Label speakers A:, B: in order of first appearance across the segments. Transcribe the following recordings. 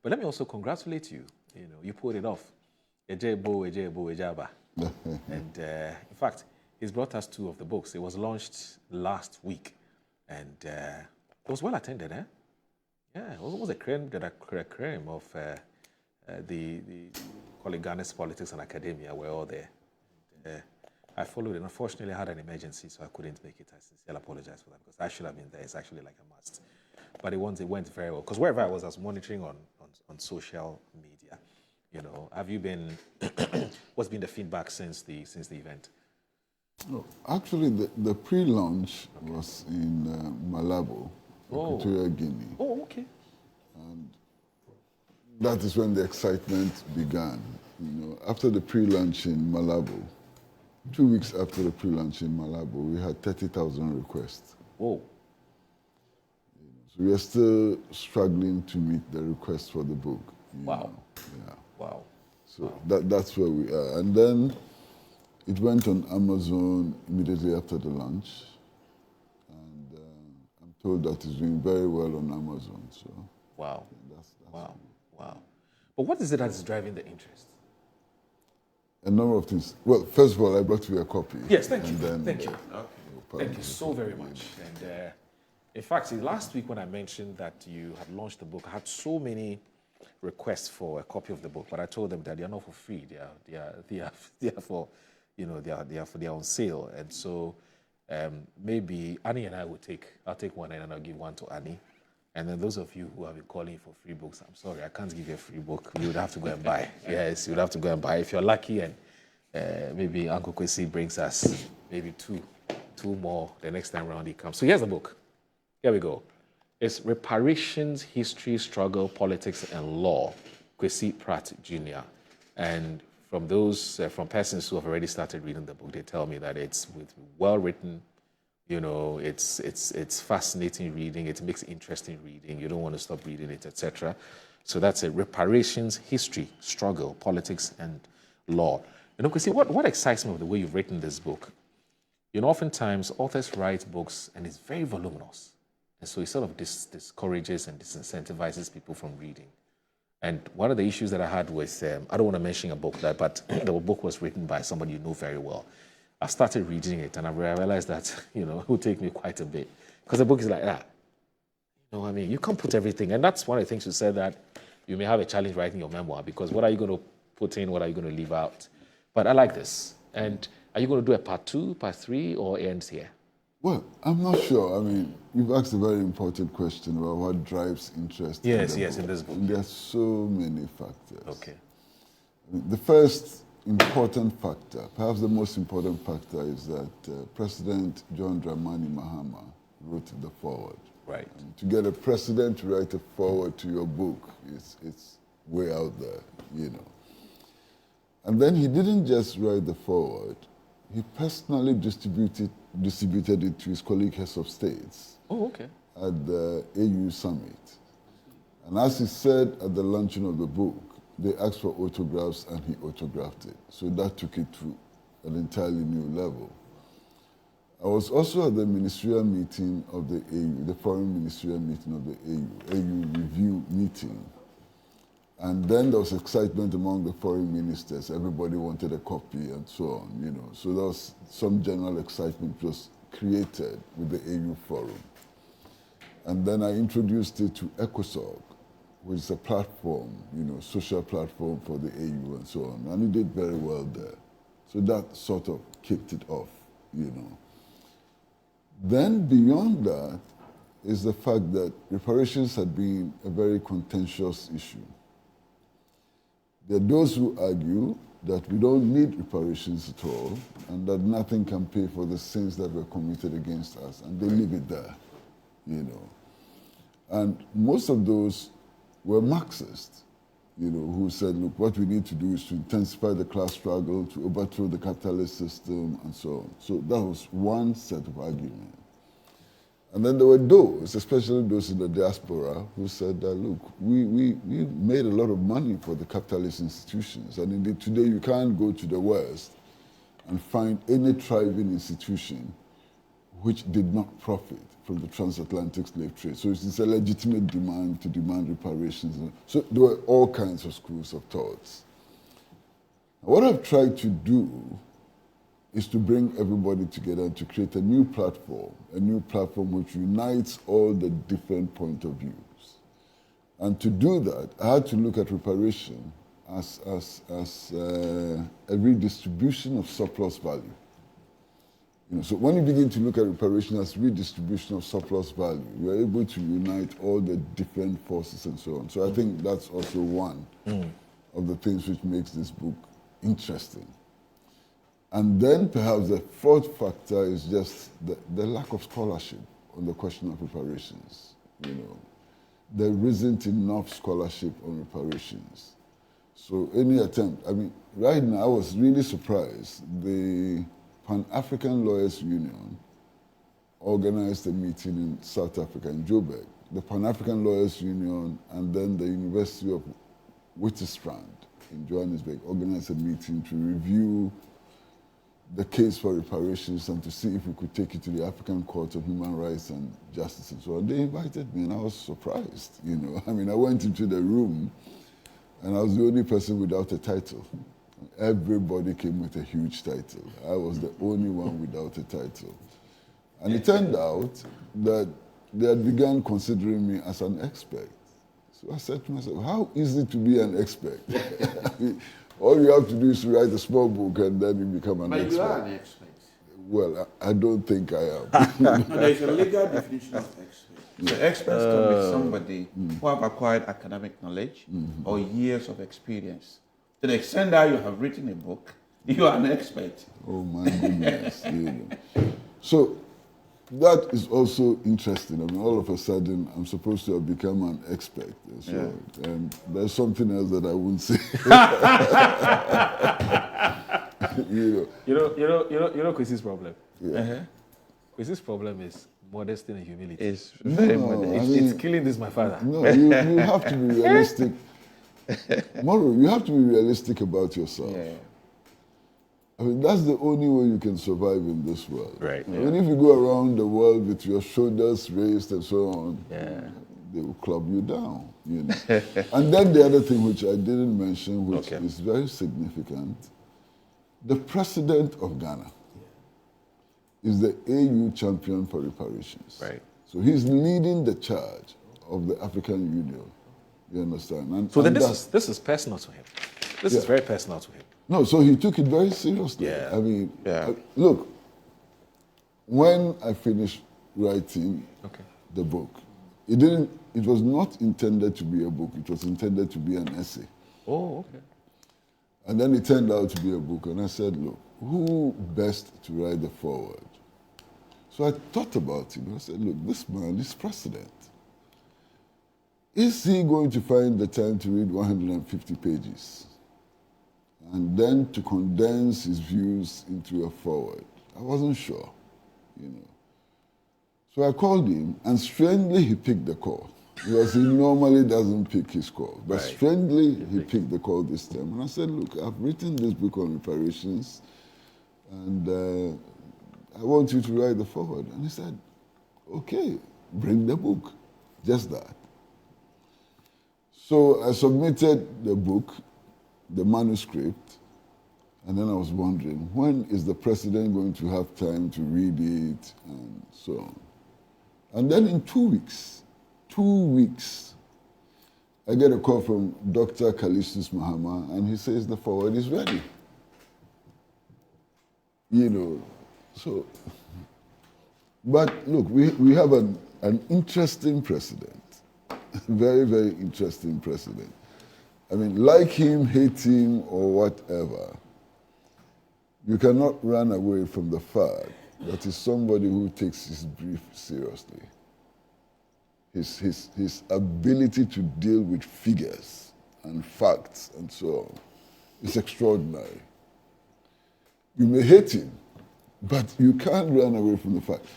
A: But let me also congratulate you. You know, you pulled it off. Ejebo, Ejebo, Ejaba. And in fact, he's brought us 2 of the books. It was launched last week, and it was well attended, eh? Yeah, it was a creme of the call it Ghana's politics and academia. We're all there. I followed it. Unfortunately, I had an emergency, so I couldn't make it. I sincerely apologize for that because I should have been there. It's actually like a must. But it went very well. Because wherever I was monitoring on social media. You know, have you been? What's been the feedback since the event?
B: Oh, actually, the pre-launch was in Malabo, Equatorial Guinea.
A: Oh, okay.
B: And that is when the excitement began. You know, after the pre-launch in Malabo, 2 weeks after the pre-launch in Malabo, we had 30,000 requests.
A: Whoa.
B: So we are still struggling to meet the requests for the book.
A: Wow.
B: Yeah.
A: Wow.
B: So that's where we are. And then it went on Amazon immediately after the launch. And I'm told that it's doing very well on Amazon. So
A: wow.
B: Yeah, that's
A: wow. Wow. But what is it that is driving the interest?
B: A number of things. Well, first of all, I brought you a copy.
A: Yes, thank you.
B: Then,
A: thank you. Thank you so very much. And in fact, last week when I mentioned that you had launched the book, I had so many requests for a copy of the book, but I told them that they are not for free. They are for, you know, they are on sale. And so maybe Annie and I'll take one and I'll give one to Annie. And then those of you who have been calling for free books, I'm sorry, I can't give you a free book. You would have to go and buy. Yes, you would have to go and buy. If you're lucky and maybe Uncle Kwesi brings us maybe two more the next time around he comes. So here's the book. Here we go. It's Reparations, History, Struggle, Politics, and Law, Kwesi Pratt, Jr. And from those, from persons who have already started reading the book, they tell me that it's well written. You know, it's fascinating reading. It makes interesting reading. You don't want to stop reading it, etc. So that's it. Reparations, History, Struggle, Politics, and Law. You know, Kwesi, what excites me of the way you've written this book? You know, oftentimes authors write books and it's very voluminous. And so it sort of discourages and disincentivizes people from reading. And one of the issues that I had with, I don't want to mention a book, but the book was written by somebody you know very well. I started reading it and I realized that, you know, it would take me quite a bit. Because the book is like that. You know what I mean? You can't put everything. And that's one of the things you said, that you may have a challenge writing your memoir, because what are you going to put in? What are you going to leave out? But I like this. And are you going to do a part 2, part 3, or it ends here?
B: Well, I'm not sure. I mean, you've asked a very important question about what drives interest
A: in this book.
B: And there are so many factors.
A: Okay.
B: I mean, the first important factor, perhaps the most important factor, is that President John Dramani Mahama wrote the foreword.
A: Right.
B: And to get a president to write a foreword to your book, it's way out there, you know. And then he didn't just write the foreword, he personally distributed it to his colleague heads of states.
A: Oh, okay.
B: At the AU summit. And as he said at the launching of the book, they asked for autographs and he autographed it. So that took it to an entirely new level. I was also at the ministerial meeting of the AU, the foreign ministerial meeting of the AU review meeting. And then there was excitement among the foreign ministers. Everybody wanted a copy and so on, you know. So there was some general excitement was created with the AU forum. And then I introduced it to ECOSOC, which is a platform, you know, social platform for the AU and so on. And it did very well there. So that sort of kicked it off, you know. Then beyond that is the fact that reparations had been a very contentious issue. There are those who argue that we don't need reparations at all and that nothing can pay for the sins that were committed against us, and they leave it there, you know. And most of those were Marxists, you know, who said, look, what we need to do is to intensify the class struggle, to overthrow the capitalist system, and so on. So that was one set of arguments. And then there were those, especially those in the diaspora, who said that, look, we made a lot of money for the capitalist institutions. And indeed, today you can't go to the West and find any thriving institution which did not profit from the transatlantic slave trade. So it's a legitimate demand to demand reparations. So there were all kinds of schools of thoughts. What I've tried to do is to bring everybody together to create a new platform which unites all the different point of views. And to do that, I had to look at reparation as a redistribution of surplus value. So when you begin to look at reparation as redistribution of surplus value, you're able to unite all the different forces and so on. So I think that's also one of the things which makes this book interesting. And then perhaps the fourth factor is just the lack of scholarship on the question of reparations. There isn't enough scholarship on reparations. So any attempt, right now I was really surprised. The Pan-African Lawyers Union organized a meeting in South Africa, in Joburg. The Pan-African Lawyers Union and then the University of Witwatersrand in Johannesburg organized a meeting to review the case for reparations and to see if we could take it to the African Court of Human Rights and Justice and so on. They invited me and I was surprised, I went into the room and I was the only person without a title. Everybody came with a huge title. I was the only one without a title. And it turned out that they had begun considering me as an expert. So I said to myself, how is it to be an expert? All you have to do is to write a small book and then you become an expert.
C: But you are an expert.
B: Well, I don't think I am.
C: No, there is a legal definition of expert. So experts can be somebody who have acquired academic knowledge or years of experience. To the extent that you have written a book, you are an expert.
B: Oh my goodness. So that is also interesting. All of a sudden, I'm supposed to have become an expert. So, and there's something else that I wouldn't say.
A: Kwesi's problem. Kwesi's problem is modesty and humility.
C: It's very modest.
A: It's killing this, my father.
B: No, you have to be realistic. Moro, you have to be realistic about yourself.
C: Yeah.
B: That's the only way you can survive in this world.
A: Right.
B: If you go around the world with your shoulders raised and so on, they will club you down. And then the other thing which I didn't mention, which is very significant, the president of Ghana is the AU champion for reparations.
A: Right.
B: So he's leading the charge of the African Union. You understand?
A: So then this is personal to him. This is very personal to him.
B: No, so he took it very seriously. Look, when I finished writing the book, it was not intended to be a book, it was intended to be an essay.
A: Oh, okay.
B: And then it turned out to be a book, and I said, look, who best to write the foreword? So I thought about him, and I said, look, this man is president. Is he going to find the time to read 150 pages? And then to condense his views into a foreword? I wasn't sure, So I called him, and strangely he picked the call. Because he normally doesn't pick his call. But strangely, he picked the call this time. And I said, look, I've written this book on reparations, and I want you to write the foreword. And he said, okay, bring the book. Just that. So I submitted the book, the manuscript, and then I was wondering, when is the president going to have time to read it, and so on. And then in 2 weeks, I get a call from Dr. Prez Mahama, and he says the foreword is ready. So, but look, we have an interesting president, very, very interesting president. Like him, hate him, or whatever, you cannot run away from the fact that he's somebody who takes his brief seriously. His ability to deal with figures and facts and so on is extraordinary. You may hate him, but you can't run away from the fact.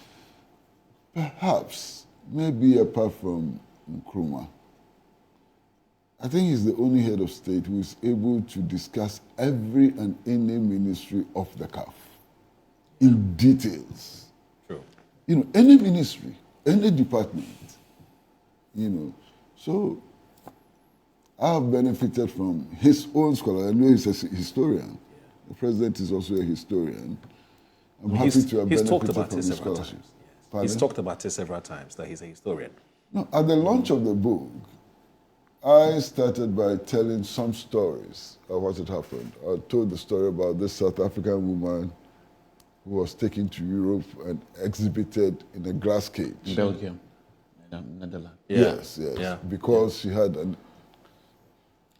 B: Perhaps, maybe apart from Nkrumah, I think he's the only head of state who is able to discuss every and any ministry off the cuff in details.
A: True.
B: you know, any ministry, any department, you know. So I have benefited from his own scholar. I know he's a historian. The president is also a historian. I'm happy to have benefited from his scholarship.
A: He's talked about it several times, that he's a historian.
B: No, at the launch of the book, I started by telling some stories of what had happened. I told the story about this South African woman who was taken to Europe and exhibited in a glass cage.
C: Belgium, Netherlands.
A: Yeah.
B: Yes, yes. Yeah. Because she had an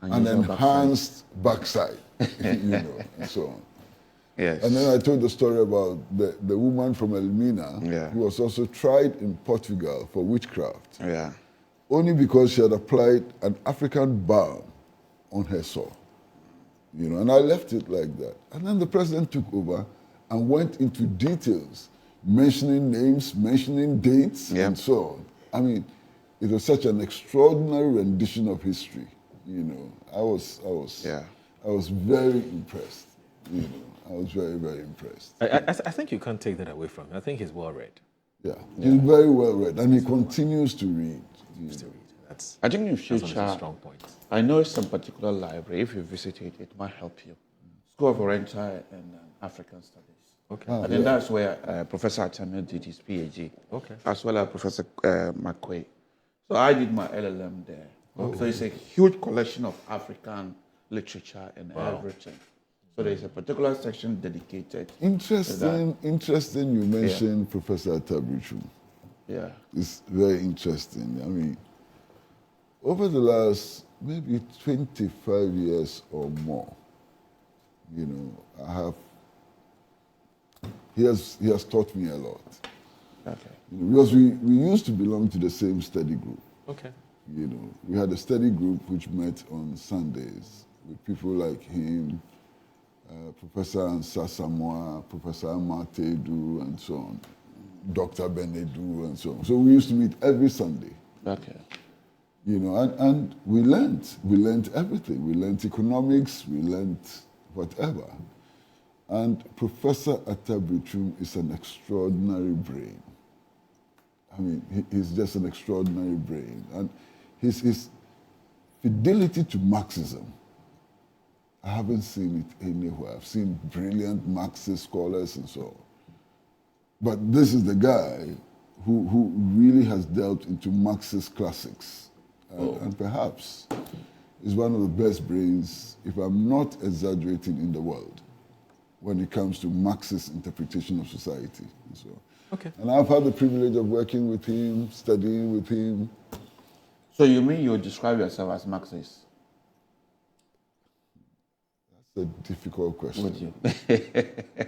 B: enhanced backside, you know, and so on.
C: Yes.
B: And then I told the story about the woman from Elmina who was also tried in Portugal for witchcraft.
C: Yeah.
B: Only because she had applied an African balm on her sore. You know, and I left it like that. And then the president took over and went into details, mentioning names, mentioning dates, and so on. I mean, it was such an extraordinary rendition of history. You know, I was very impressed. You know, I was very, very impressed.
A: I think you can't take that away from him. I think he's well read.
B: Yeah, he's very well read, and he continues to read.
C: I think in future,
A: that's a strong point.
C: I know some particular library, if you visit it, it might help you. School of Oriental and African Studies.
A: Okay.
C: I think that's where Professor Atamil did his PhD. Okay. As well as Professor McQuay. So I did my LLM there. Okay. So it's a huge collection of African literature and everything. So there's a particular section dedicated.
B: Interesting you mentioned Professor Atabrichum.
C: Yeah.
B: It's very interesting. I mean, over the last maybe 25 years or more, you know, he has taught me a lot. Okay. You know, because we used to belong to the same study group.
A: Okay.
B: You know, we had a study group which met on Sundays with people like him, Professor Ansa Samoa, Professor Amatedu, and so on, Dr. Benedu, and so on. So we used to meet every Sunday. Okay. You know, and we learned everything. We learned economics, we learned whatever. And Professor Atabrichum is an extraordinary brain. I mean, he's just an extraordinary brain. And his fidelity to Marxism, I haven't seen it anywhere. I've seen brilliant Marxist scholars and so on. But this is the guy who really has delved into Marxist classics. And perhaps is one of the best brains, if I'm not exaggerating, in the world when it comes to Marxist interpretation of society. And so on.
A: Okay.
B: And I've had the privilege of working with him, studying with him.
C: So you mean you would describe yourself as Marxist?
B: That's a difficult question.
C: Would you?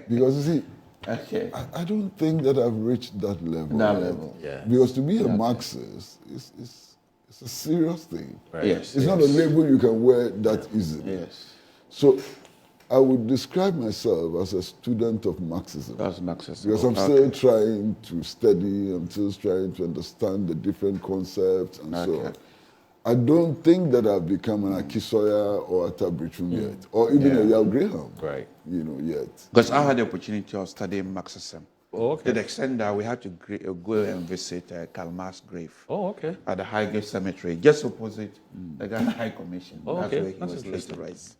B: Because you see, I don't think that I've reached that level.
C: That level, yeah.
B: Because to be a Marxist is a serious thing.
C: Right. Yes.
B: It's not a label you can wear that easily.
C: Yes.
B: So I would describe myself as a student of Marxism.
C: As Marxism.
B: Because I'm still trying to study, I'm still trying to understand the different concepts and so on. I don't think that I've become an Akisoya or a Tabrichum yet, or even a Yao Graham, you know, yet.
C: Because I had the opportunity of studying Marxism.
A: Oh, okay.
C: To the extent that we had to go and visit Karl Marx's grave.
A: Oh, okay.
C: At the Highgate Cemetery, just opposite the Ghana High Commission.
A: Oh,
C: That's
A: okay.
C: where he was laid to rest.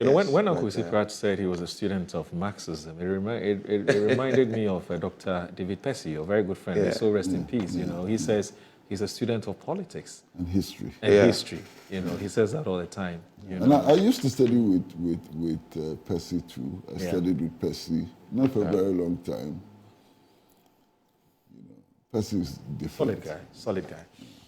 A: You know, when Uncle Kwesi Pratt said he was a student of Marxism, it reminded me of Dr. David Pesce, a very good friend. May so rest in peace. You know, he says he's a student of politics
B: and history.
A: History. You know, he says that all the time. You
B: know? And I used to study with Pesce too. I studied with Pesce, not for a very long time. You know, Pesce is different.
A: Solid guy.